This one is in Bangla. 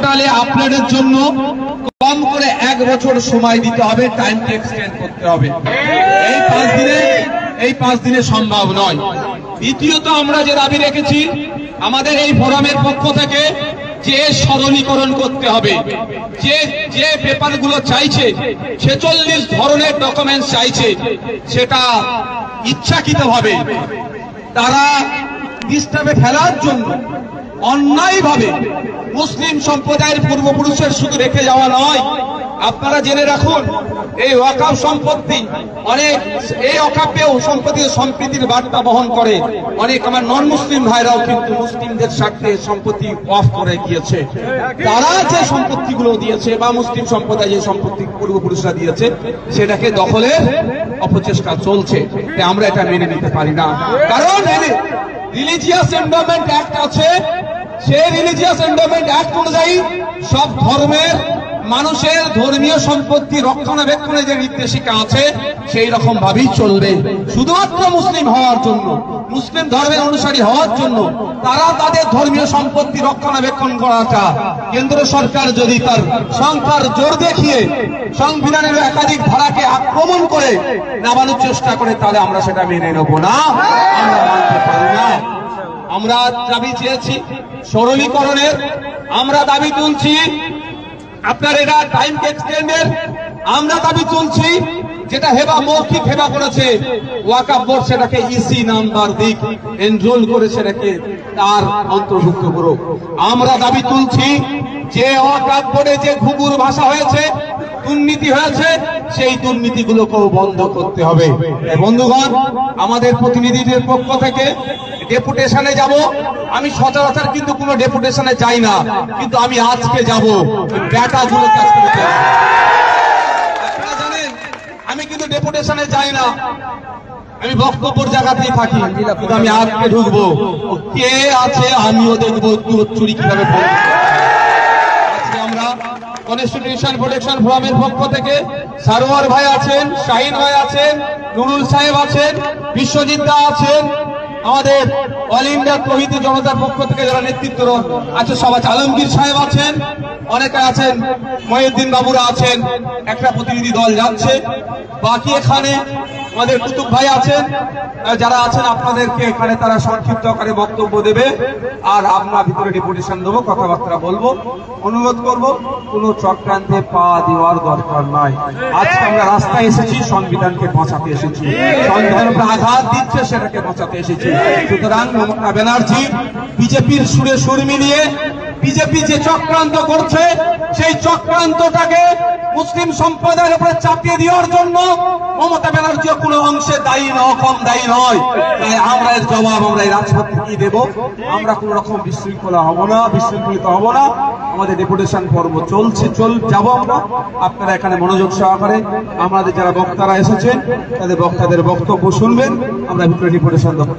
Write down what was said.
পোর্টালে আপলোডের জন্য কম করে 1 বছর সময় দিতে হবে, টাইমকে এক্সটেন্ড করতে হবে। এই 5 দিনে সম্ভব নয়। দ্বিতীয়ত আমরা যে দাবি রেখেছি আমাদের এই ফোরামের পক্ষ থেকে যে সরলীকরণ করতে হবে, যে পেপারগুলো চাইছে 46 ধরনের ডকুমেন্টস চাইছে, সেটা ইচ্ছাকৃতভাবে তারা ডিস্টার্বে ফেলার জন্য অন্যায়ভাবে মুসলিম সম্প্রদায়ের পূর্বপুরুষের শুধু রেখে যাওয়া নয়, আপনারা জেনে রাখুন এই ওয়াকফ সম্পত্তি অনেক, এই ওয়াকফেও সম্প্রীতির বার্তা বহন করে। অনেক আমার নন মুসলিম ভাইরাও কিন্তু মুসলিমদের স্বার্থে সম্পত্তি অফ করে গিয়েছে। তারা যে সম্পত্তিগুলো দিয়েছে বা মুসলিম সম্প্রদায় যে সম্পত্তি পূর্বপুরুষরা দিয়েছে সেটাকে দখলের অপচেষ্টা চলছে। আমরা এটা মেনে নিতে পারি না। কারণ রিলিজিয়াস এন্ডোমেন্ট অ্যাক্ট আছে, সেই রিলিজিয়াস এন্ডোমেন্ট অ্যাক্ট অনুযায়ী সব ধর্মের মানুষের ধর্মীয় সম্পত্তি রক্ষণাবেক্ষণের যে নির্দেশিকা আছে সেই রকম ভাবেই চলবে। শুধুমাত্র মুসলিম হওয়ার জন্য, মুসলিম ধর্মের অনুসারী হওয়ার জন্য তারা তাদের ধর্মীয় সম্পত্তি রক্ষণাবেক্ষণ করাটা কেন্দ্র সরকার যদি তার সংখ্যার জোর দেখিয়ে সংবিধানের একাধিক ধারাকে আক্রমণ করে নামানোর চেষ্টা করে, তাহলে আমরা সেটা মেনে নেব না, আমরা মানতে পারি না। আমরা দাবি চেয়েছি সরলীকরণের, আমরা দাবি তুলছি আপনার এটা টাইম এক্সটেন্ডের, আমরা দাবি তুলছি যেটা হেবা মৌখিক হেবা করেছে ওয়াকফ বোর্ড সেটাকে ইসি নাম্বার দিক, এনরোল করে সেটাকে তার অন্তর্ভুক্ত করুক। আমরা দাবি তুলছি যে ওয়াকফ বোর্ডে যে ঘুঘুর ভাষা হয়েছে, দুর্নীতি হয়েছে, সেই দুর্নীতিগুলোকেও বন্ধ করতে হবে। বন্ধুগণ, আমাদের প্রতিনিধিদের পক্ষ থেকে ডেপুটেশনে যাব। আমি সচরাচর কিন্তু কোনো ডেপুটেশনে যাই না, কিন্তু আমি আজকে যাব ডাটাগুলো কাজ করতে। আপনারা জানেন আমি কিন্তু ডেপুটেশনে যাই না, আমি বক্তব্যের জায়গাতেই থাকি, কিন্তু আমি আজকে ঢুকবো, কে আছে আমিও দেখবো চুরি কিভাবে। আজকে আমরা কনস্টিটিউশন প্রোটেকশন ফোরামের পক্ষ থেকে সারোয়ার ভাই আছেন, শাহিন ভাই আছেন, নুরুল সাহেব আছেন, বিশ্বজিৎ দা আছেন, আমাদের অল ইন্ডিয়া তৌহিদি জনতার পক্ষ থেকে যারা নেতৃত্ব আছে সবাই, আলমগীর সাহেব আছেন, অনেকে আছেন, মহিউদ্দিন বাবুরা আছেন, একটা প্রতিনিধি দল যাচ্ছে। বাকি এখানে আমাদের কুতুব ভাই আছেন, যারা আছেন আপনাদেরকে এখানে তারা সংক্ষিপ্ত আকারে বক্তব্য দেবে, আর আমরা ভিতরে ডেপুটেশন দেবো, কথাবার্তা বলবো। অনুরোধ করব কোনো চক্রান্তে পা দেওয়ার দরকার নাই। আজকে আমরা রাস্তায় এসেছি সংবিধানকে বাঁচাতে এসেছি, সংবিধান আঘাত দিচ্ছে সেটাকে বাঁচাতে এসেছি। সুতরাং মমতা ব্যানার্জি বিজেপির সুরে সুর মিলিয়ে বিজেপি যে চক্রান্ত করছে সেই চক্রান্তটাকে মুসলিম সম্প্রদায়ের উপরে চাপিয়ে দেওয়ার জন্য মমতা ব্যানার্জিও কোনো অংশে দায়ী নয়, কম দায়ী নয়। তাই আমরা এর জবাব আমরা এই রাজপথ থেকেই দেব। আমরা কোন রকম বিশৃঙ্খলা হব না, বিশৃঙ্খলিত হব না। আমাদের ডেপুটেশন পর্ব চলছে, যাব আমরা। আপনারা এখানে মনোযোগ সহকারে আমাদের যারা বক্তারা এসেছেন তাদের বক্তাদের বক্তব্য শুনবেন। আমরা ভিতরে ডেপুটেশন দেব।